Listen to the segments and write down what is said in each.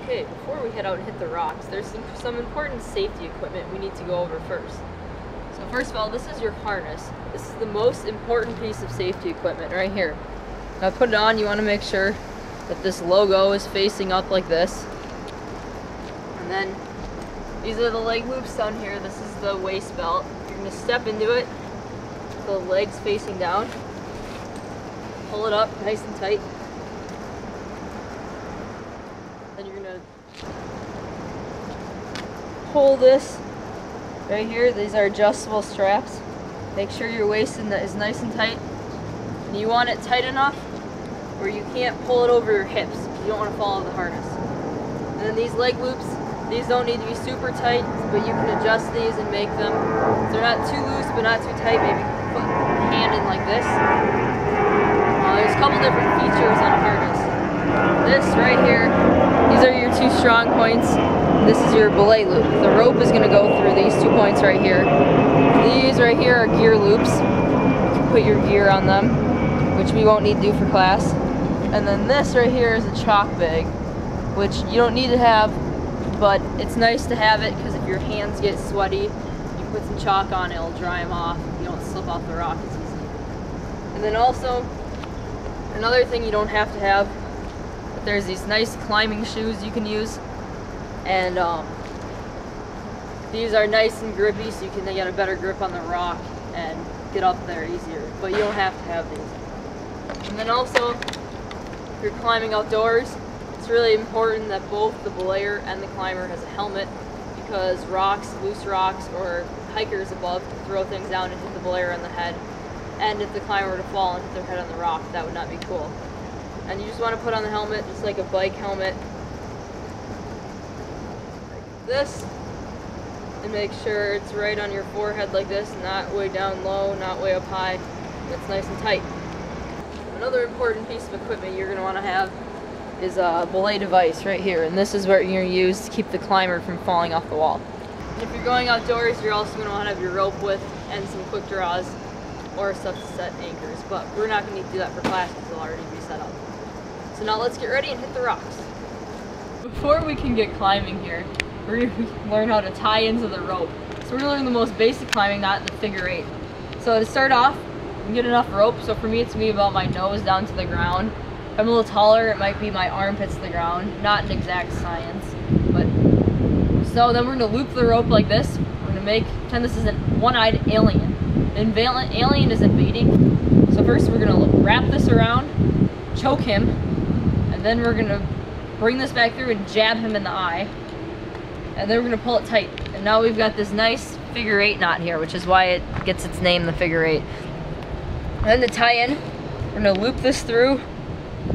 Okay, before we head out and hit the rocks, there's some important safety equipment we need to go over first. So first of all, this is your harness. This is the most important piece of safety equipment right here. Now put it on, you want to make sure that this logo is facing up like this. And then these are the leg loops down here. This is the waist belt. You're going to step into it, the legs facing down. Pull it up nice and tight. Then you're going to pull this right here. These are adjustable straps. Make sure your waist is nice and tight. And you want it tight enough where you can't pull it over your hips. You don't want to fall out of the harness. And then these leg loops, these don't need to be super tight, but you can adjust these and make them so they're not too loose but not too tight. Maybe put your hand in like this. There's a couple different features on a harness. This right here, these are your two strong points. This is your belay loop. The rope is going to go through these 2 points right here. These right here are gear loops. You can put your gear on them, which we won't need to do for class. And then this right here is a chalk bag, which you don't need to have, but it's nice to have it because if your hands get sweaty, you put some chalk on it, it'll dry them off. You don't slip off the rock as easy. And then also, another thing you don't have to have, but there's these nice climbing shoes you can use. And these are nice and grippy, so you can get a better grip on the rock and get up there easier. But you don't have to have these. And then also, if you're climbing outdoors, it's really important that both the belayer and the climber has a helmet, because rocks, loose rocks, or hikers above can throw things down and hit the belayer on the head. And if the climber were to fall and hit their head on the rock, that would not be cool. And you just want to put on the helmet just like a bike helmet, like this, and make sure it's right on your forehead like this, not way down low, not way up high. It's nice and tight. Another important piece of equipment you're going to want to have is a belay device right here, and this is what you're going to use to keep the climber from falling off the wall. And if you're going outdoors, you're also going to want to have your rope with and some quick draws or stuff to set anchors, but we're not going to need to do that for class because they'll already be set up. So now let's get ready and hit the rocks. Before we can get climbing here, we're going to learn how to tie into the rope. So we're going to learn the most basic climbing, not the figure eight. So to start off, you can get enough rope. So for me, it's going to be about my nose down to the ground. If I'm a little taller, it might be my armpits to the ground. Not an exact science, but so then we're going to loop the rope like this. We're going to pretend this is a one-eyed alien. An alien is invading. So first we're going to wrap this around, choke him, and then we're going to bring this back through and jab him in the eye. And then we're going to pull it tight. And now we've got this nice figure eight knot here, which is why it gets its name, the figure eight. And then to tie in, we're going to loop this through.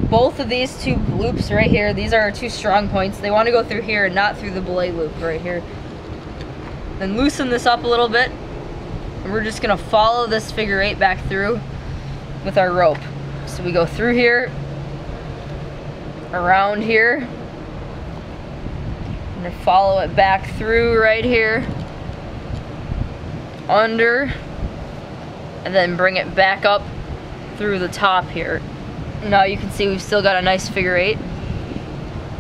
Both of these two loops right here, these are our two strong points. They want to go through here and not through the belay loop right here. Then loosen this up a little bit. And we're just going to follow this figure eight back through with our rope. So we go through here, around here, and then follow it back through right here, under, and then bring it back up through the top here. Now you can see we've still got a nice figure eight.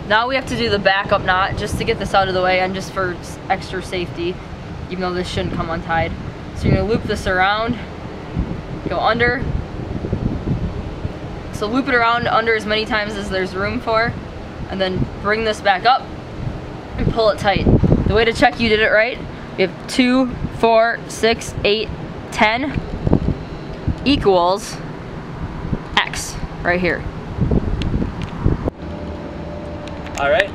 Now we have to do the backup knot just to get this out of the way and just for extra safety, even though this shouldn't come untied. So you're going to loop this around, go under. So loop it around under as many times as there's room for, and then bring this back up and pull it tight. The way to check you did it right, we have 2, 4, 6, 8, 10 equals X right here. Alright,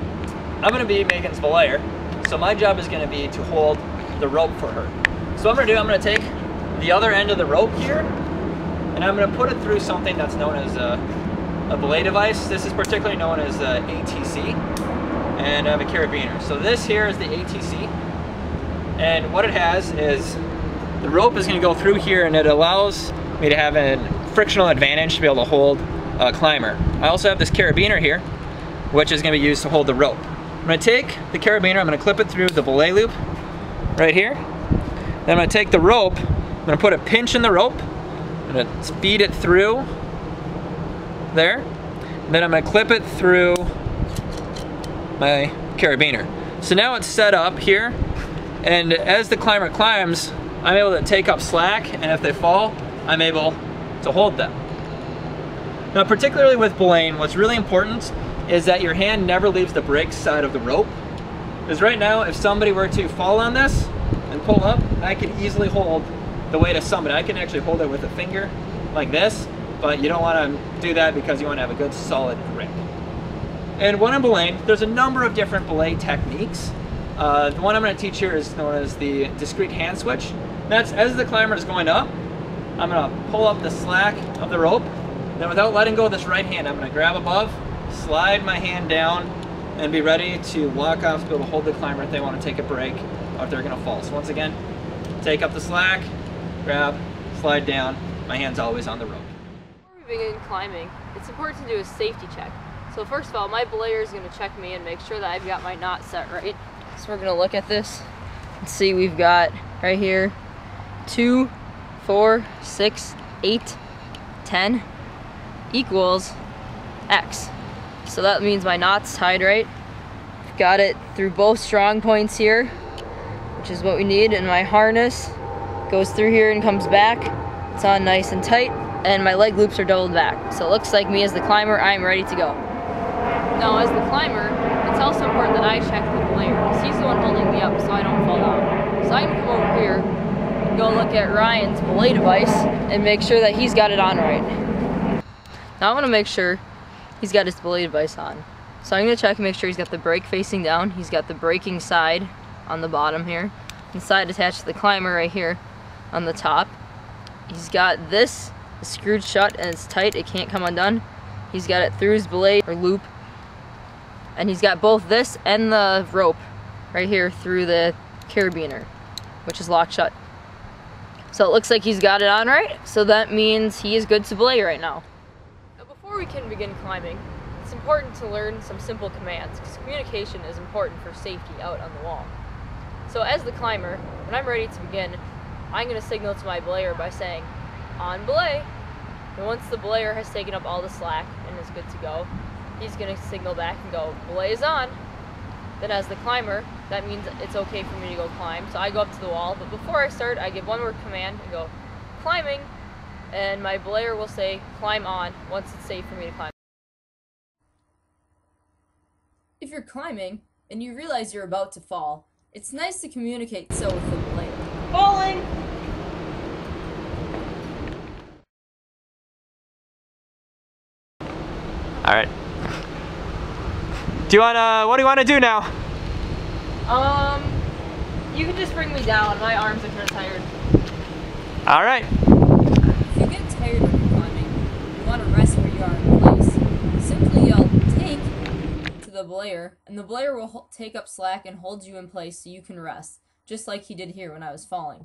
I'm going to be Megan's belayer, so my job is going to be to hold the rope for her. So what I'm going to do, I'm going to take the other end of the rope here, and I'm going to put it through something that's known as a belay device. This is particularly known as ATC, and I have a carabiner. So this here is the ATC, and what it has is the rope is going to go through here, and it allows me to have a frictional advantage to be able to hold a climber. I also have this carabiner here, which is going to be used to hold the rope. I'm going to take the carabiner, I'm going to clip it through the belay loop right here. Then I'm going to take the rope, I'm going to put a pinch in the rope, I'm going to feed it through there. Then I'm going to clip it through my carabiner. So now it's set up here, and as the climber climbs, I'm able to take up slack, and if they fall, I'm able to hold them. Now, particularly with belaying, what's really important is that your hand never leaves the brake side of the rope. Because right now, if somebody were to fall on this and pull up, I can easily hold the weight of somebody. I can actually hold it with a finger like this, but you don't want to do that because you want to have a good solid grip. And when I'm belaying, there's a number of different belay techniques. The one I'm going to teach here is known as the discrete hand switch. That's as the climber is going up, I'm going to pull up the slack of the rope. Then without letting go of this right hand, I'm going to grab above, slide my hand down, and be ready to lock off to be able to hold the climber if they want to take a break or if they're going to fall. So once again, take up the slack, grab, slide down. My hand's always on the rope. Before we begin climbing, it's important to do a safety check. So first of all, my belayer is going to check me and make sure that I've got my knot set right. So we're going to look at this and see we've got right here 2, 4, 6, 8, 10 equals X. So that means my knot's tied right. I've got it through both strong points here, which is what we need, and my harness goes through here and comes back. It's on nice and tight, and my leg loops are doubled back. So it looks like me as the climber, I'm ready to go. Now as the climber, it's also important that I check the belayer, because he's the one holding me up so I don't fall down. So I can come over here and go look at Ryan's belay device and make sure that he's got it on right. Now I want to make sure he's got his belay device on. So I'm going to check and make sure he's got the brake facing down. He's got the braking side on the bottom here. And side attached to the climber right here on the top. He's got this screwed shut and it's tight. It can't come undone. He's got it through his belay or loop. And he's got both this and the rope right here through the carabiner, which is locked shut. So it looks like he's got it on right. So that means he is good to belay right now. Before we can begin climbing, it's important to learn some simple commands because communication is important for safety out on the wall. So as the climber, when I'm ready to begin, I'm going to signal to my belayer by saying, on belay. And once the belayer has taken up all the slack and is good to go, he's going to signal back and go, belay is on. Then as the climber, that means it's okay for me to go climb. So I go up to the wall, but before I start, I give one more command and go, climbing. And my belayer will say, climb on, once it's safe for me to climb. If you're climbing, and you realize you're about to fall, it's nice to communicate so with the belayer. Falling! Alright. What do you want to do now? You can just bring me down. My arms are kind of tired. Alright. If you get tired when you're climbing, you want to rest where you are in place. Simply yell, take, to the belayer, and the belayer will take up slack and hold you in place so you can rest, just like he did here when I was falling.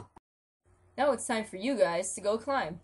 Now it's time for you guys to go climb.